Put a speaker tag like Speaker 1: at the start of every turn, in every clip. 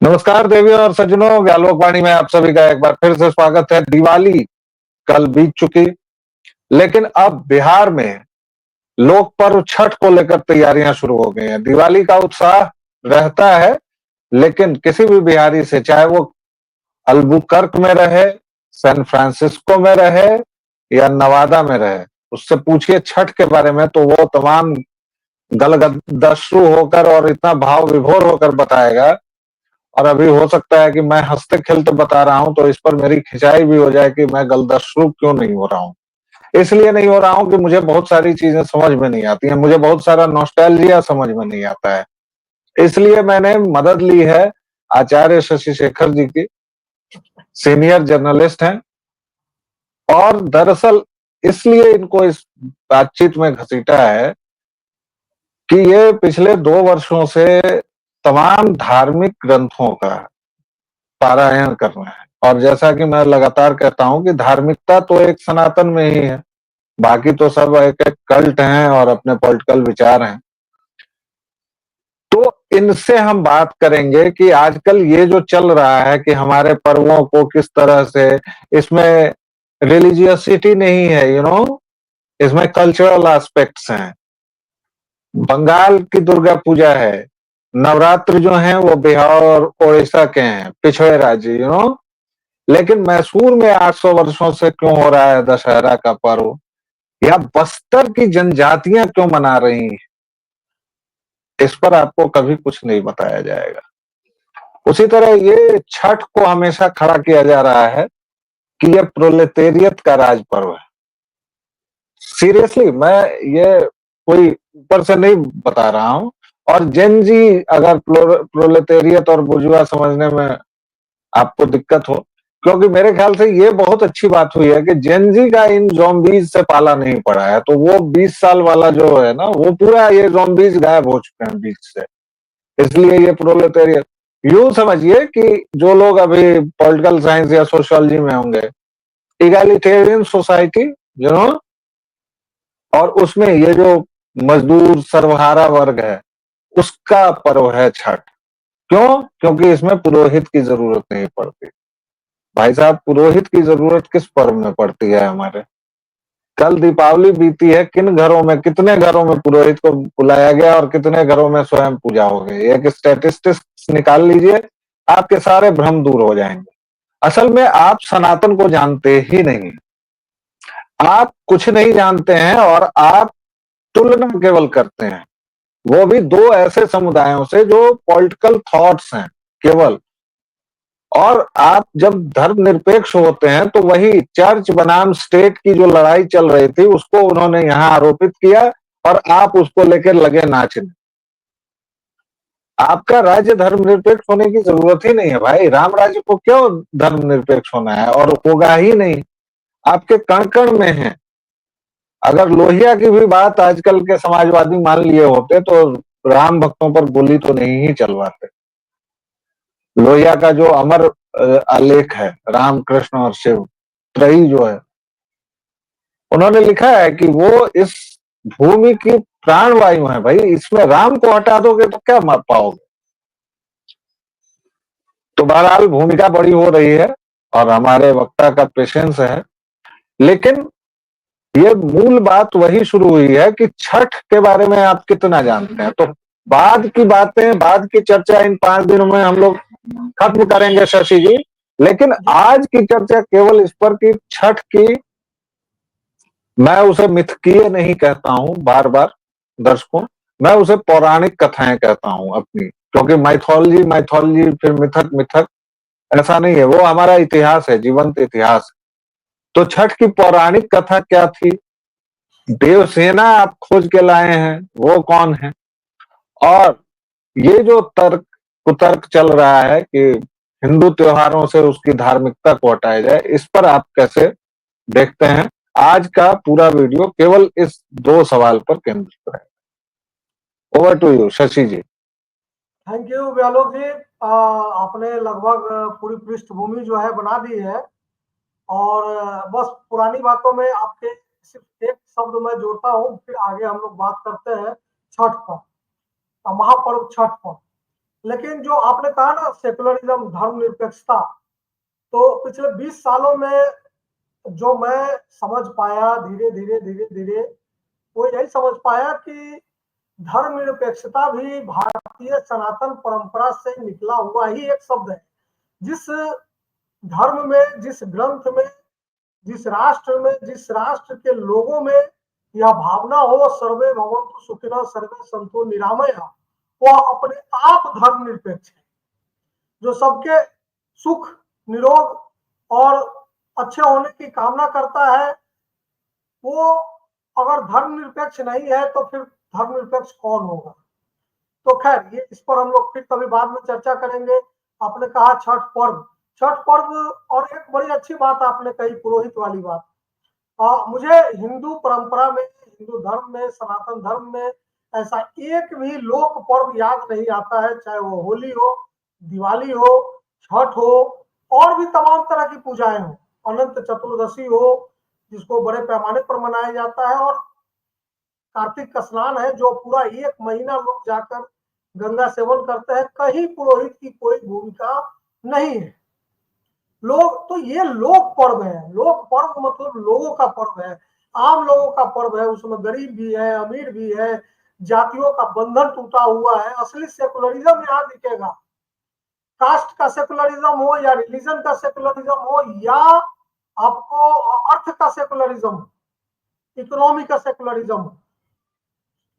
Speaker 1: नमस्कार देवी और सज्जनों, व्यालोकवाणी में आप सभी का एक बार फिर से स्वागत है। दिवाली कल बीत चुकी, लेकिन अब बिहार में लोक पर्व छठ को लेकर तैयारियां शुरू हो गई हैं। दिवाली का उत्साह रहता है, लेकिन किसी भी बिहारी से, चाहे वो अल्बुकर्क में रहे, सैन फ्रांसिस्को में रहे या नवादा में रहे, उससे पूछिए छठ के बारे में तो वो तमाम गलगदस्यु होकर और इतना भाव विभोर होकर बताएगा। और अभी हो सकता है कि मैं हंसते खेलते बता रहा हूं तो इस पर मेरी खिंचाई भी हो जाए कि मैं गलदस्यु क्यों नहीं हो रहा हूं। इसलिए नहीं हो रहा हूं कि मुझे बहुत सारी चीजें समझ में नहीं आती हैं, मुझे बहुत सारा नॉस्टैल्जिया समझ में नहीं आता है। इसलिए मैंने मदद ली है आचार्य शशि शेखर जी की। सीनियर जर्नलिस्ट हैं और दरअसल इसलिए इनको इस बातचीत में घसीटा है कि ये पिछले 2 वर्षों से तमाम धार्मिक ग्रंथों का पारायण करना है। और जैसा कि मैं लगातार कहता हूं कि धार्मिकता तो एक सनातन में ही है, बाकी तो सब एक एक कल्ट हैं और अपने पॉलिटिकल विचार हैं। तो इनसे हम बात करेंगे कि आजकल ये जो चल रहा है कि हमारे पर्वों को किस तरह से, इसमें रिलीजियसिटी नहीं है, इसमें कल्चरल एस्पेक्ट्स हैं। बंगाल की दुर्गा पूजा है, नवरात्र जो है वो बिहार और उड़ीसा के हैं, पिछड़े राज्य, लेकिन मैसूर में 800 वर्षों से क्यों हो रहा है दशहरा का पर्व, या बस्तर की जनजातियां क्यों मना रही हैं, इस पर आपको कभी कुछ नहीं बताया जाएगा। उसी तरह ये छठ को हमेशा खड़ा किया जा रहा है कि ये प्रोलेटेरियत का राज पर्व है। सीरियसली मैं ये कोई ऊपर से नहीं बता रहा हूं। और जेन जी, अगर प्रोलेटेरियत और बुर्जुआ समझने में आपको दिक्कत हो, क्योंकि मेरे ख्याल से ये बहुत अच्छी बात हुई है कि जेनजी का इन ज़ॉम्बीज से पाला नहीं पड़ा है, तो वो 20 साल वाला जो है ना, वो पूरा ये ज़ॉम्बीज गायब हो चुके हैं बीच से। इसलिए ये प्रोलेटेरियत, यूं समझिए कि जो लोग अभी पॉलिटिकल साइंस या सोशियोलॉजी में होंगे, इगैलिटेरियन सोसाइटी, यू नो और उसमें ये जो मजदूर सर्वहारा वर्ग है, उसका पर्व है छठ। क्यों? क्योंकि इसमें पुरोहित की जरूरत नहीं पड़ती। भाई साहब, पुरोहित की जरूरत किस पर्व में पड़ती है हमारे? कल दीपावली बीती है, किन घरों में, कितने घरों में पुरोहित को बुलाया गया और कितने घरों में स्वयं पूजा हो गई? एक स्टैटिस्टिक्स निकाल लीजिए, आपके सारे भ्रम दूर हो जाएंगे। असल में आप सनातन को जानते ही नहीं, आप कुछ नहीं जानते हैं और आप तुलना केवल करते हैं, वो भी दो ऐसे समुदायों से जो पॉलिटिकल थॉट्स हैं केवल। और आप जब धर्मनिरपेक्ष होते हैं तो वही चर्च बनाम स्टेट की जो लड़ाई चल रही थी उसको उन्होंने यहां आरोपित किया और आप उसको लेकर लगे नाचने। आपका राज्य धर्मनिरपेक्ष होने की जरूरत ही नहीं है भाई। राम राज्य को क्यों धर्मनिरपेक्ष होना है? और होगा ही नहीं, आपके कण कण में है। अगर लोहिया की भी बात आजकल के समाजवादी मान लिए होते तो राम भक्तों पर गोली तो नहीं ही चलवाते। लोहिया का जो अमर आलेख है, राम कृष्ण और शिव त्रयी जो है, उन्होंने लिखा है कि वो इस भूमि की प्राणवायु है भाई, इसमें राम को हटा दोगे तो क्या मार पाओगे? तो बहरहाल भूमिका बड़ी हो रही है और हमारे वक्ता का पेशेंस है, लेकिन ये मूल बात वही शुरू हुई है कि छठ के बारे में आप कितना जानते हैं। तो बाद की बातें, बाद की चर्चा इन 5 दिनों में हम लोग खत्म करेंगे शशि जी, लेकिन आज की चर्चा केवल इस पर कि छठ की, मैं उसे मिथकीय नहीं कहता हूं, बार बार दर्शकों, मैं उसे पौराणिक कथाएं कहता हूं अपनी, क्योंकि माइथोलॉजी माइथोलॉजी फिर मिथक मिथक, ऐसा नहीं है। वो हमारा इतिहास है, जीवंत इतिहास। तो छठ की पौराणिक कथा क्या थी? देवसेना आप खोज के लाए हैं, वो कौन है? और ये जो तर्क कुतर्क चल रहा है कि हिंदू त्योहारों से उसकी धार्मिकता को हटाया जाए, इस पर आप कैसे देखते हैं? आज का पूरा वीडियो केवल इस 2 सवाल पर केंद्रित है। Over to you Shashi ji.
Speaker 2: Thank you व्यालोक जी। आपने लगभग पूरी पृष्ठभूमि जो है बना दी है। और बस पुरानी बातों में आपके सिर्फ एक शब्द मैं जोड़ता हूँ, फिर आगे हम लोग बात करते हैं छठ पर, महापर्व छठ पर। लेकिन जो आपने कहा ना सेकुलरिज्म, धर्मनिरपेक्षता, तो पिछले 20 सालों में जो मैं समझ पाया धीरे-धीरे वो यही समझ पाया कि धर्मनिरपेक्षता भी भारतीय सनातन परंपरा से निकला हुआ ही एक शब्द है। जिस धर्म में, जिस ग्रंथ में, जिस राष्ट्र के लोगों में यह भावना हो सर्वे भवन्तु सुखिनः सर्वे सन्तु निरामया, वह अपने आप धर्मनिरपेक्ष है। जो सबके सुख, निरोग और अच्छे होने की कामना करता है, वो अगर धर्मनिरपेक्ष नहीं है तो फिर धर्मनिरपेक्ष कौन होगा? तो खैर ये इस पर हम लोग फिर कभी बाद में चर्चा करेंगे। आपने कहा छठ पर्व और एक बड़ी अच्छी बात आपने कही, पुरोहित वाली बात। मुझे हिंदू परंपरा में, हिंदू धर्म में, सनातन धर्म में ऐसा एक भी लोक पर्व याद नहीं आता है, चाहे वो होली हो, दिवाली हो, छठ हो और भी तमाम तरह की पूजाएं हो, अनंत चतुर्दशी हो जिसको बड़े पैमाने पर मनाया जाता है, और कार्तिक का स्नान है जो पूरा एक महीना लोग जाकर गंगा सेवन करते हैं। कहीं पुरोहित की कोई भूमिका नहीं है। लोग तो ये लोक पर्व है, लोक पर्व मतलब लोगों का पर्व है, आम लोगों का पर्व है, उसमें गरीब भी है, अमीर भी है, जातियों का बंधन टूटा हुआ है। असली सेकुलरिज्म यहाँ दिखेगा। कास्ट का सेकुलरिज्म हो या रिलीजन का सेकुलरिज्म हो या आपको अर्थ का सेकुलरिज्म हो, इकोनॉमी का सेकुलरिज्म हो।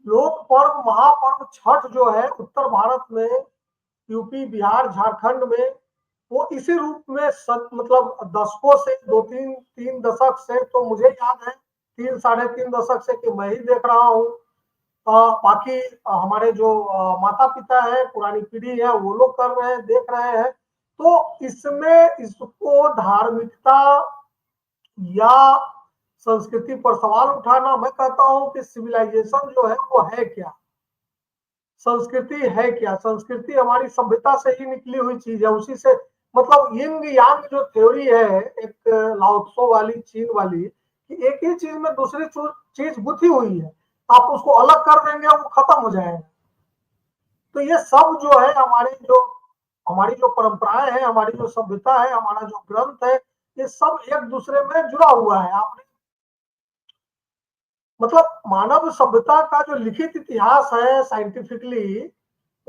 Speaker 2: लोक पर्व, महापर्व छठ जो है उत्तर भारत में, यूपी, बिहार, झारखंड में वो इसी रूप में मतलब दशकों से, तीन दशक से, तो मुझे याद है 3 साढ़े 3 दशक से कि मैं ही देख रहा हूँ। बाकी हमारे जो माता पिता है, पुरानी पीढ़ी है, वो लोग कर रहे हैं, देख रहे हैं। तो इसमें इसको धार्मिकता या संस्कृति पर सवाल उठाना, मैं कहता हूं कि सिविलाइजेशन जो है वो है क्या, संस्कृति है क्या? संस्कृति हमारी सभ्यता से ही निकली हुई चीज है, उसी से मतलब यिंग यांग जो थ्योरी है एक लाओत्सो वाली, चीन वाली, कि एक ही चीज में दूसरी चीज गुथी हुई है, आप उसको अलग कर देंगे वो खत्म हो जाएगा। तो ये सब जो है हमारी जो परंपराएं हैं, हमारी जो सभ्यता है, हमारा जो ग्रंथ है, ये सब एक दूसरे में जुड़ा हुआ है। आपने मतलब मानव सभ्यता का जो लिखित इतिहास है साइंटिफिकली,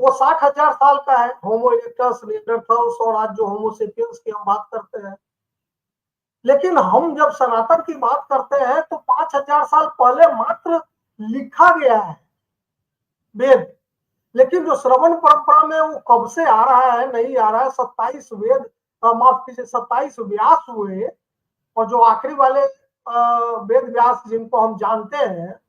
Speaker 2: वो 60,000 साल का है। होमो इरेक्टस, निएंडरथाल्स और आज जो होमो सेपियंस की हम बात करते हैं। लेकिन हम जब सनातन की बात करते हैं तो 5,000 साल पहले मात्र लिखा गया है वेद। लेकिन जो श्रवण परंपरा में वो कब से आ रहा है, नहीं आ रहा है। 27 वेद, माफ कीजिए, 27 व्यास हुए, और जो आखिरी वाले वेद व्यास जिनको हम जानते हैं,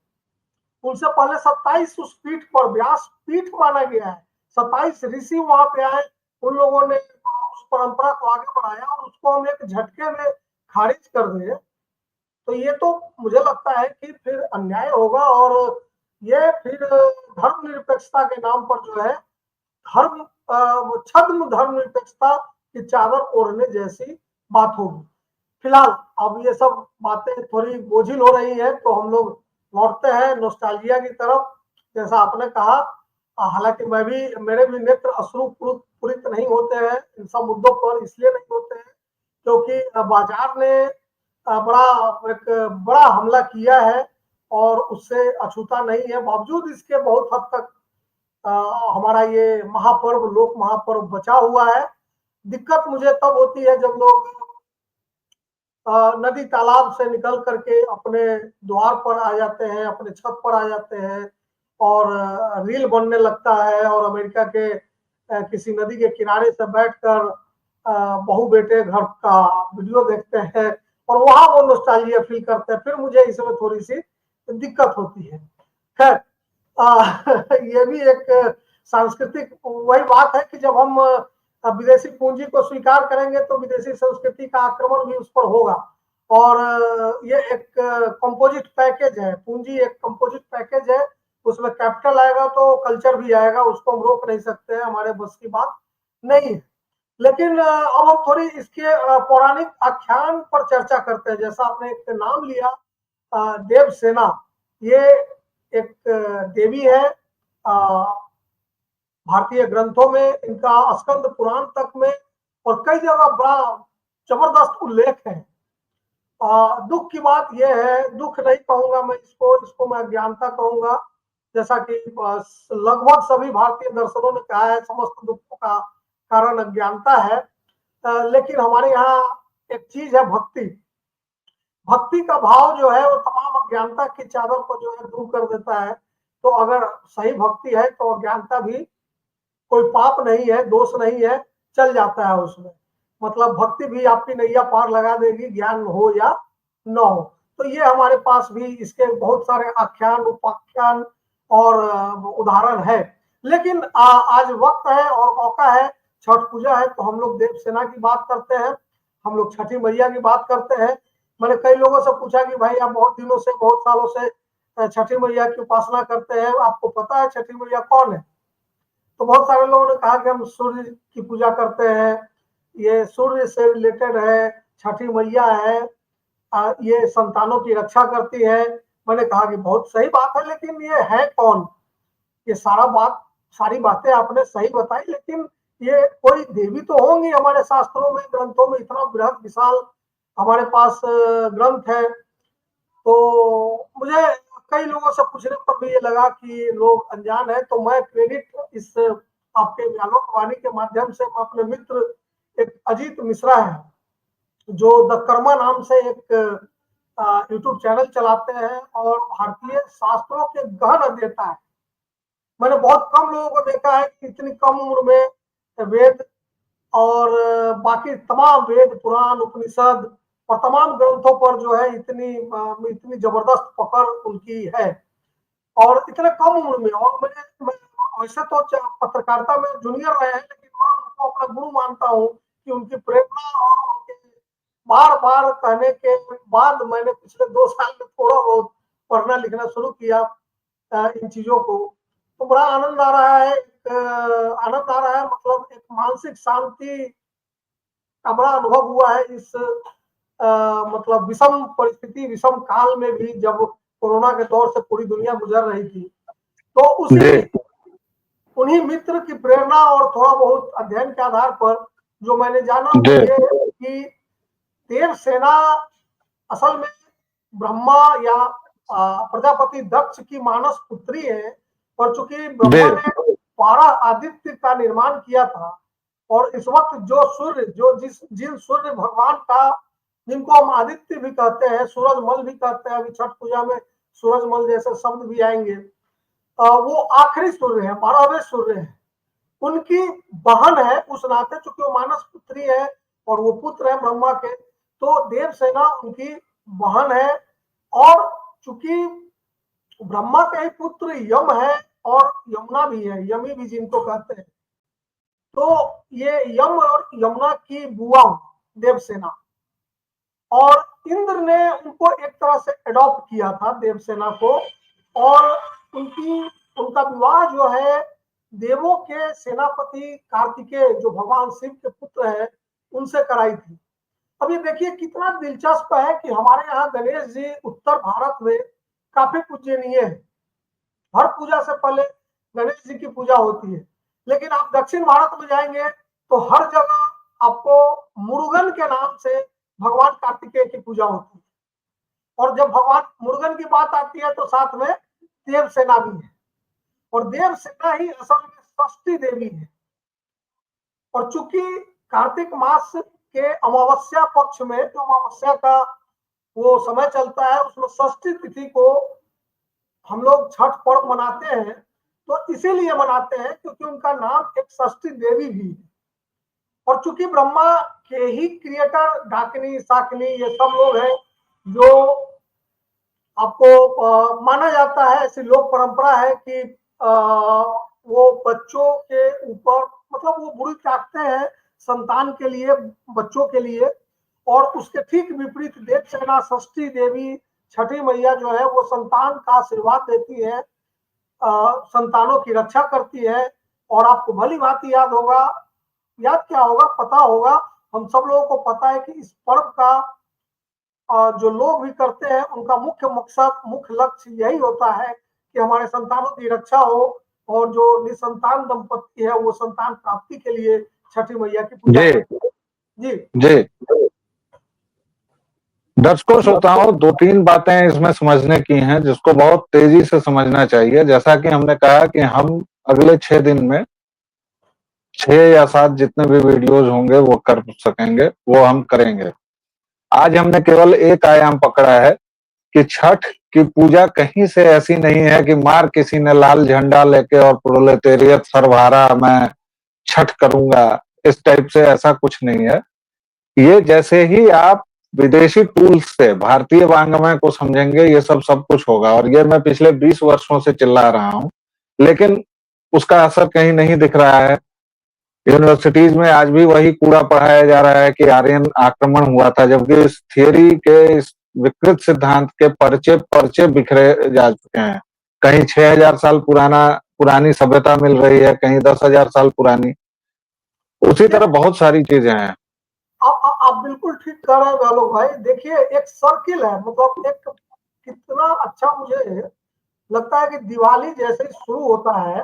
Speaker 2: उनसे पहले 27 उस पीठ पर व्यास पीठ माना गया है। 27 ऋषि वहां पे आए, उन लोगों ने उस परंपरा को आगे बढ़ाया, और उसको हम एक झटके में खारिज कर दिए। तो ये तो मुझे लगता है कि फिर अन्याय होगा, और ये फिर धर्मनिरपेक्षता के नाम पर जो है धर्म छद्म धर्मनिरपेक्षता की चादर ओढ़ने जैसी बात होगी। फिलहाल अब ये सब बातें थोड़ी बोझिल हो रही है, तो हम लोग लौटते हैं नोस्टाल्जिया की तरफ। जैसा आपने कहा, हालांकि मेरे भी नेत्र अश्रु पूरित नहीं होते हैं इन सब मुद्दों पर, इसलिए नहीं होते हैं क्योंकि बाजार ने एक बड़ा हमला किया है और उससे अछूता नहीं है। बावजूद इसके बहुत हद तक हमारा ये महापर्व, लोक महापर्व बचा हुआ है। दिक्कत मुझे तब होती है जब लोग नदी तालाब से निकल करके अपने द्वार पर आ जाते हैं, अपने छत पर आ जाते हैं, और रील बनने लगता है, और अमेरिका के किसी नदी के किनारे से बैठकर बहू बेटे घर का वीडियो देखते हैं, और वहां वो नॉस्टैल्जिया फील करते हैं। फिर मुझे इसमें थोड़ी सी दिक्कत होती है। खैर, ये भी एक सांस्कृतिक वही बात है कि जब हम विदेशी पूंजी को स्वीकार करेंगे तो विदेशी संस्कृति का आक्रमण भी उस पर होगा। और ये एक कंपोजिट पैकेज है, पूंजी एक कंपोजिट पैकेज है, उसमें कैपिटल आएगा तो कल्चर भी आएगा, उसको हम रोक नहीं सकते हैं, हमारे बस की बात नहीं है। लेकिन अब हम थोड़ी इसके पौराणिक आख्यान पर चर्चा करते हैं। जैसा आपने एक नाम लिया, देवसेना, ये एक देवी है, भारतीय ग्रंथों में इनका स्कंद पुराण तक में और कई जगह बड़ा जबरदस्त उल्लेख है। दुख की बात यह है, दुख नहीं कहूंगा मैं इसको मैं अज्ञानता कहूंगा, जैसा कि लगभग सभी भारतीय दर्शनों ने कहा है समस्त दुखों का कारण अज्ञानता है। लेकिन हमारे यहाँ एक चीज है भक्ति। भक्ति का भाव जो है वो तमाम अज्ञानता की चादर को जो है दूर कर देता है। तो अगर सही भक्ति है तो अज्ञानता भी कोई पाप नहीं है, दोष नहीं है, चल जाता है उसमें। मतलब भक्ति भी आपकी नैया पार लगा देगी, ज्ञान हो या न हो। तो ये हमारे पास भी इसके बहुत सारे आख्यान, उपाख्यान और उदाहरण है। लेकिन आज वक्त है और मौका है, छठ पूजा है, तो हम लोग देवसेना की बात करते हैं, हम लोग छठी मैया की बात करते हैं। मैंने कई लोगों से पूछा कि भाई आप बहुत दिनों से, बहुत सालों से छठी मैया की उपासना करते हैं, आपको पता है छठी मैया कौन है? तो बहुत सारे लोगों ने कहा कि हम सूर्य की पूजा करते हैं, ये सूर्य से रिलेटेड है, छठी मैया है, ये संतानों की रक्षा करती है। मैंने कहा कि बहुत सही बात है, लेकिन ये है कौन? ये सारी बातें आपने सही बताई, लेकिन ये कोई देवी तो होंगी हमारे शास्त्रों में, ग्रंथों में, इतना बृहद विशाल हमारे पास ग्रंथ है। तो मुझे कई लोगों से पूछने पर भी ये लगा कि लोग अनजान है, तो मैं क्रेडिट इस आपके व्यालोक वाणी के माध्यम से मैं अपने मित्र एक अजीत मिश्रा है, जो द कर्मा नाम से एक यूट्यूब चैनल चलाते हैं और भारतीय शास्त्रों के गहन अध्येता है। मैंने बहुत कम लोगों को देखा है कि इतनी कम उम्र में वेद और बाकी तमाम वेद, पुराण, उपनिषद और तमाम ग्रंथों पर जो है इतनी जबरदस्त पकड़ उनकी है और इतने कम उम्र में। और मैं वैसे तो पत्रकारिता में जूनियर रहे हैं, लेकिन मैं उनको अपना गुरु मानता हूँ कि उनकी प्रेरणा और उनके बार बार कहने के बाद मैंने पिछले 2 साल में थोड़ा बहुत पढ़ना लिखना शुरू किया इन चीजों को। तो बड़ा आनंद आ रहा है, आनंद आ रहा है, मतलब एक मानसिक शांति का बड़ा अनुभव हुआ है इस मतलब विषम परिस्थिति, विषम काल में भी, जब कोरोना के दौर से पूरी दुनिया गुजर रही थी। तो उन्हीं मित्र की प्रेरणा और थोड़ा बहुत अध्ययन के आधार पर जो मैंने जाना वो ये कि देवसेना असल में ब्रह्मा या प्रजापति दक्ष की मानस पुत्री है। और चूंकि ब्रह्मा ने 12 आदित्य का निर्माण किया था, और इस वक्त जो सूर्य, जिन सूर्य भगवान का, जिनको हम आदित्य भी कहते हैं, सूरजमल भी कहते हैं, अभी छठ पूजा में सूरजमल जैसे शब्द भी आएंगे, वो आखिरी सूर्य है, 12वें सूर्य है, उनकी बहन है। उस नाते चूंकि वो मानस पुत्री है और वो पुत्र है ब्रह्मा के, तो देवसेना उनकी बहन है। और चूंकि ब्रह्मा का ही पुत्र यम है और यमुना भी है, यमी भी जिनको कहते हैं, तो ये यम और यमुना की बुआ देवसेना। और इंद्र ने उनको एक तरह से एडॉप्ट किया था, देवसेना को, और उनका विवाह जो है देवों के सेनापति कार्तिकेय, जो भगवान शिव के पुत्र है, उनसे कराई थी। अब ये देखिए कितना दिलचस्प है कि हमारे यहाँ गणेश जी उत्तर भारत में काफी पूजनीय है, हर पूजा से पहले गणेश जी की पूजा होती है। लेकिन आप दक्षिण भारत में जाएंगे तो हर जगह आपको मुरुगन के नाम से भगवान कार्तिकेय की पूजा होती है। और जब भगवान मुरुगन की बात आती है तो साथ में देवसेना भी है, और देवसेना ही असल में षष्ठी देवी है। और चूंकि कार्तिक मास के अमावस्या पक्ष में, जो अमावस्या का वो समय चलता है, उसमें षष्ठी तिथि को हम लोग छठ पर्व मनाते हैं। तो इसीलिए मनाते हैं क्योंकि उनका नाम एक षष्ठी देवी भी है। और चूंकि ब्रह्मा के ही क्रिएटर डाकिनी, शाकिनी, ये सब लोग हैं, जो आपको माना जाता है, ऐसी लोक परंपरा है कि वो बच्चों के ऊपर, मतलब वो बुरी चाहते हैं संतान के लिए, बच्चों के लिए। और उसके ठीक विपरीत देवसेना षष्ठी देवी, छठी मैया जो है, वो संतान का आशीर्वाद देती है, संतानों की रक्षा करती है। और आपको भली भांति याद क्या होगा, पता होगा, हम सब लोगों को पता है कि इस पर्व का जो लोग भी करते हैं, उनका मुख्य मकसद, मुख्य लक्ष्य यही होता है कि हमारे संतानों की रक्षा हो, और जो निसंतान दंपत्ति है वो संतान प्राप्ति के लिए छठी मैया की पूजा
Speaker 1: जी
Speaker 2: करते हैं। जी
Speaker 1: जी। दर्शकों श्रोताओं, 2-3 बातें इसमें समझने की हैं जिसको बहुत तेजी से समझना चाहिए। जैसा कि हमने कहा कि हम अगले 6 दिन में 6 या 7 जितने भी वीडियोज होंगे वो कर सकेंगे, वो हम करेंगे। आज हमने केवल एक आयाम पकड़ा है कि छठ की पूजा कहीं से ऐसी नहीं है कि मार किसी ने लाल झंडा लेके और प्रोलेटेरियत सर्वहारा मैं छठ करूंगा, इस टाइप से ऐसा कुछ नहीं है। ये जैसे ही आप विदेशी टूल्स से भारतीय वांग्मय को समझेंगे, ये सब कुछ होगा। और ये मैं पिछले 20 वर्षों से चिल्ला रहा हूं, लेकिन उसका असर कहीं नहीं दिख रहा है। यूनिवर्सिटीज में आज भी वही कूड़ा पढ़ाया जा रहा है कि आर्यन आक्रमण हुआ था, जबकि इस थियरी के, इस विकृत सिद्धांत के पर्चे पर्चे बिखरे जा चुके हैं। कहीं 6000 साल पुरानी सभ्यता मिल रही है, कहीं 10,000 साल पुरानी। उसी तरह बहुत सारी चीजें हैं।
Speaker 2: आप बिल्कुल ठीक कह रहे हैं आलोक भाई। देखिए एक सर्किल है, मतलब एक कितना अच्छा मुझे लगता है कि दिवाली जैसे ही शुरू होता है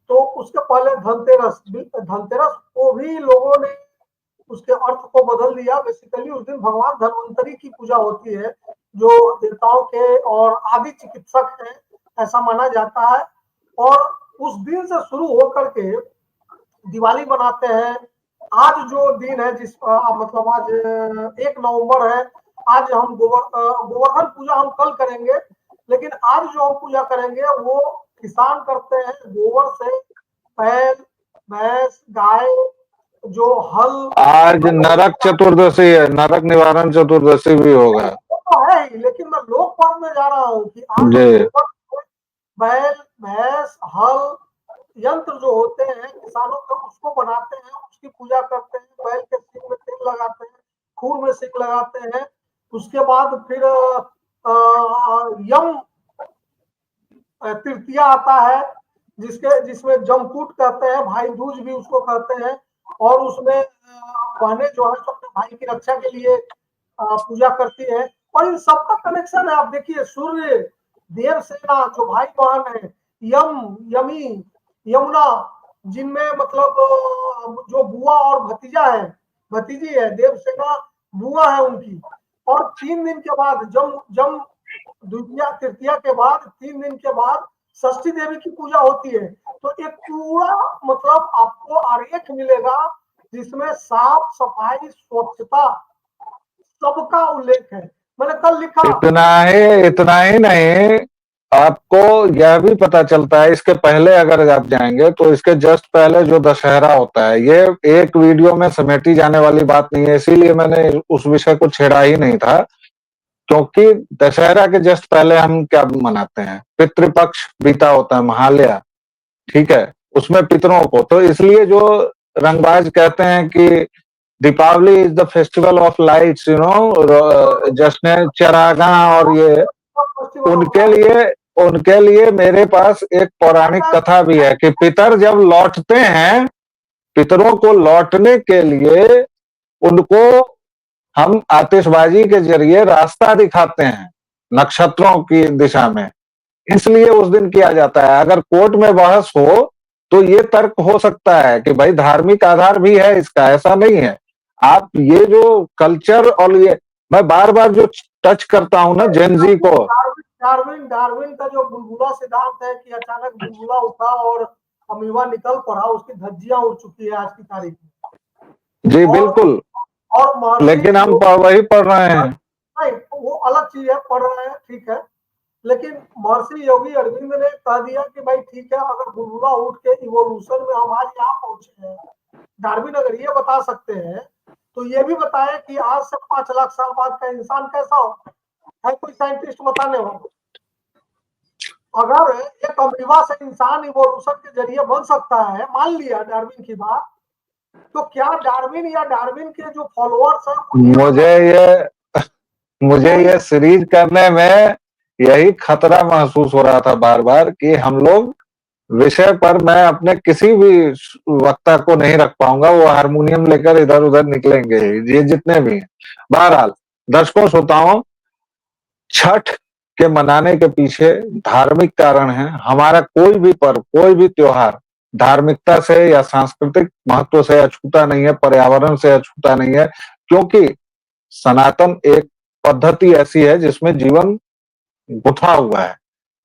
Speaker 2: तो उसके पहले धनतेरस, धनतेरस को भी लोगों ने उसके अर्थ को बदल दिया। बेसिकली उस दिन भगवान धन्वंतरी की पूजा होती है, जो देवताओं के और आदि चिकित्सक हैं ऐसा माना जाता है। और उस दिन से शुरू होकर के दिवाली मनाते हैं। आज जो दिन है मतलब आज 1 नवंबर है। आज हम गोवर्धन पूजा हम कल करेंगे, लेकिन आज जो हम पूजा करेंगे वो किसान करते हैं गोबर से। बैल, भैंस, गाय, जो हल,
Speaker 1: आज नरक चतुर्दशी है, नरक निवारण चतुर्दशी भी होगा।
Speaker 2: वो तो है ही, लेकिन मैं लोक पर्व में जा रहा हूँ कि आज
Speaker 1: जी।
Speaker 2: हम गोबर से बैल, भैंस, हल यंत्र जो होते हैं किसानों का, उसको बनाते हैं, उसकी पूजा करते हैं। बैल के सींग में तेल लगाते हैं, खूर में सींग लगाते हैं। उसके बाद फिर यम तृतीया आता है, जिसमें जमकूट कहते हैं, भाई दूज भी उसको कहते हैं। और उसमें बहनें जो है अपने भाई की रक्षा के लिए पूजा करती है। और इन सबका कनेक्शन है। आप देखिए सूर्य, देव सेना जो भाई बहन है, यमी, यमुना, जिनमें मतलब जो बुआ और भतीजा है, भतीजी है, देव सेना बुआ है उनकी। और 3 दिन के बाद जम जम द्वितीया तृतीया के बाद 3 दिन के बाद षष्ठी देवी की पूजा होती है। तो एक पूरा मतलब आपको आरेख मिलेगा जिसमें साफ सफाई, स्वच्छता सबका उल्लेख है। मैंने कल लिखा।
Speaker 1: इतना ही नहीं, आपको यह भी पता चलता है, इसके पहले अगर आप जाएंगे तो इसके जस्ट पहले जो दशहरा होता है, ये एक वीडियो में समेटी जाने वाली बात नहीं है, इसीलिए मैंने उस विषय को छेड़ा ही नहीं था। क्योंकि दशहरा के जस्ट पहले हम क्या मनाते हैं, पितृपक्ष बीता होता है, महालया, ठीक है, उसमें पितरों को, तो इसलिए जो रंगबाज कहते हैं कि Deepawali is the festival of lights, जश्न चिरागा, और ये उनके लिए उनके लिए मेरे पास एक पौराणिक कथा भी है कि पितर जब लौटते हैं, पितरों को लौटने के लिए उनको हम आतिशबाजी के जरिए रास्ता दिखाते हैं नक्षत्रों की दिशा में, इसलिए उस दिन किया जाता है। अगर कोर्ट में बहस हो तो ये तर्क हो सकता है कि भाई धार्मिक आधार भी है इसका, ऐसा नहीं है। आप ये जो कल्चर, और ये मैं बार बार जो टच करता हूं ना जेनजी को,
Speaker 2: डार्विन डार्विन का जो बुलबुला सिद्धांत है कि अचानक बुलबुला उठा और अमीबा निकल पड़ा, उसकी धज्जियां उड़ चुकी है आज की तारीख में।
Speaker 1: जी
Speaker 2: और
Speaker 1: बिल्कुल,
Speaker 2: और
Speaker 1: लेकिन हम वही पढ़ रहे हैं।
Speaker 2: नहीं, वो अलग चीज है, पढ़ रहे हैं, ठीक है। लेकिन महर्षि योगी अरविंद ने कह दिया कि भाई ठीक है, अगर बुलबुला उठ के इवोल्यूशन में हम आज यहाँ पहुंचे हैं, डार्विन अगर ये बता सकते हैं तो ये भी बताए कि आज से 5 लाख साल बाद का इंसान कैसा हो, है कोई साइंटिस्ट बताने वाला? अगर एक अमीबा से इंसान इवोल्यूशन के जरिए बन सकता है, मान लिया डार्विन की बात, तो क्या डार्विन या डार्विन के जो फॉलोअर्स हैं
Speaker 1: मुझे ये सीरीज करने में यही खतरा महसूस हो रहा था बार बार कि हम लोग विषय पर मैं अपने किसी भी वक्ता को नहीं रख पाऊंगा, वो हारमोनियम लेकर इधर उधर निकलेंगे ये जितने भी हैं। बहरहाल दर्शकों श्रोताओं, छठ के मनाने के पीछे धार्मिक कारण है। हमारा कोई भी पर्व, कोई भी त्योहार धार्मिकता से या सांस्कृतिक महत्व से अछूता नहीं है, पर्यावरण से अछूता नहीं है, क्योंकि सनातन एक पद्धति ऐसी है जिसमें जीवन गुथा हुआ है।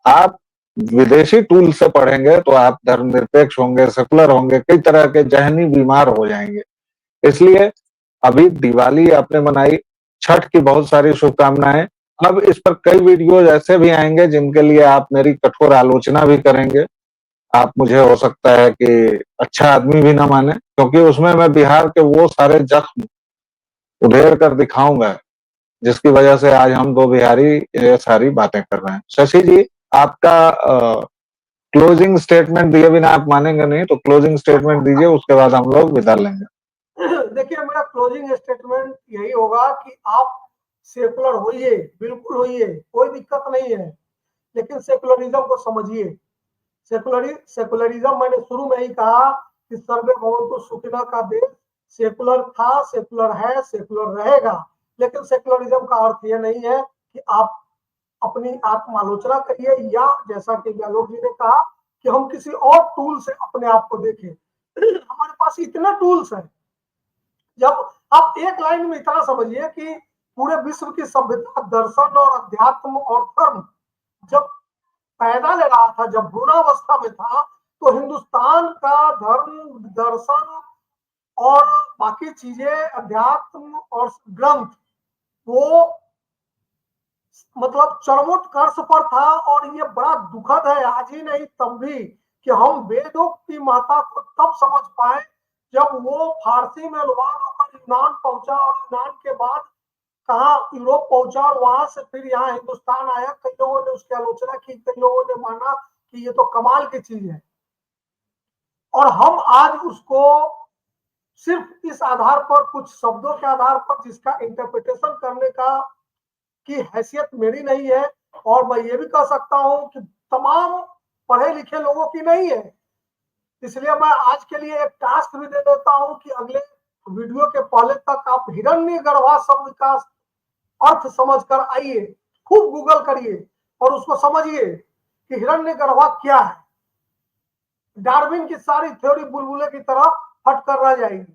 Speaker 1: आप विदेशी टूल से पढ़ेंगे तो आप धर्मनिरपेक्ष होंगे, सेकुलर होंगे, कई तरह के जहनी बीमार हो जाएंगे। इसलिए अभी दिवाली आपने मनाई, छठ की बहुत सारी शुभकामनाएं। अब इस पर कई वीडियोज ऐसे भी आएंगे जिनके लिए आप मेरी कठोर आलोचना भी करेंगे। आप मुझे हो सकता है कि अच्छा आदमी भी ना माने, क्योंकि उसमें मैं बिहार के वो सारे जख्म उधेड़ कर दिखाऊंगा जिसकी वजह से आज हम दो बिहारी ये सारी बातें कर रहे हैं। शशि जी, आपका क्लोजिंग स्टेटमेंट दिए बिना आप मानेंगे नहीं, तो क्लोजिंग स्टेटमेंट दीजिए, उसके बाद हम लोग विदा लेंगे।
Speaker 2: देखिए, मेरा क्लोजिंग स्टेटमेंट यही होगा कि आप सेकुलर होइए, बिल्कुल होइए, कोई दिक्कत नहीं है, लेकिन सेकुलरिज्म को समझिए। सेकुलरिज्म मैंने शुरू में ही कहा कि सर्वे भवन्तु सुखिनः का देश सेकुलर था, सेकुलर है, सेकुलर रहेगा। लेकिन सेकुलरिज्म का अर्थ यह नहीं है कि आप अपनी आत्मालोचना करिए, या जैसा कि व्यालोक जी ने कहा कि हम किसी और टूल से अपने आप को देखें। हमारे पास इतने टूल्स हैं। जब आप एक लाइन में इतना समझिए कि पूरे विश्व की सभ्यता, दर्शन और अध्यात्म और धर्म जब पैदा ले रहा था, जब भ्रूणावस्था में था, तो हिंदुस्तान का धर्म, दर्शन और बाकी चीजें, अध्यात्म और ग्रंथ, वो मतलब चरमोत्कर्ष पर था। और ये बड़ा दुखद है, आज ही नहीं तब भी, कि हम वेदों की महत्ता को तब समझ पाए जब वो फारसी में अनुवाद होकर यूनान पहुंचा, और यूनान के बाद कहा यूरोप पहुंचा, और वहां से फिर यहाँ हिंदुस्तान आया। कई लोगों ने उसकी आलोचना की, कई लोगों ने माना कि ये तो कमाल की चीज है। और हम आज उसको सिर्फ इस आधार पर, कुछ शब्दों के आधार पर, जिसका इंटरप्रिटेशन करने का की हैसियत मेरी नहीं है, और मैं ये भी कह सकता हूं कि तमाम पढ़े लिखे लोगों की नहीं है। इसलिए मैं आज के लिए एक टास्क भी दे देता हूं कि अगले वीडियो के पहले तक आप हिरण्यगर्भा शब्द का अर्थ समझकर आइए, खूब गूगल करिए और उसको समझिए कि हिरण्यगर्भा क्या है। डार्विन की सारी थ्योरी बुलबुले की तरह फट कर रह जाएगी।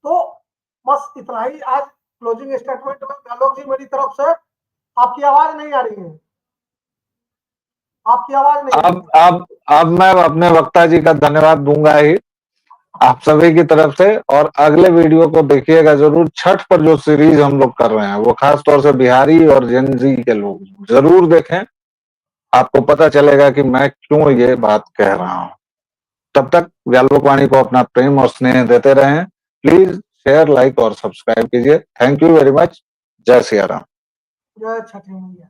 Speaker 2: तो बस इतना ही आज क्लोजिंग स्टेटमेंट में। व्यालोक जी, मेरी तरफ से आपकी आवाज नहीं आ रही है, आपकी आवाज नहीं।
Speaker 1: अब मैं अपने वक्ता जी का धन्यवाद दूंगा ही आप सभी की तरफ से, और अगले वीडियो को देखिएगा जरूर। छठ पर जो सीरीज हम लोग कर रहे हैं वो खास तौर से बिहारी और जेनजी के लोग जरूर देखें, आपको पता चलेगा कि मैं क्यों ये बात कह रहा हूं। तब तक व्यालोक वाणी को अपना प्रेम और स्नेह देते रहें। प्लीज शेयर, लाइक और सब्सक्राइब कीजिए। Thank you very much. जय सिया राम।
Speaker 2: जय छठी मैया।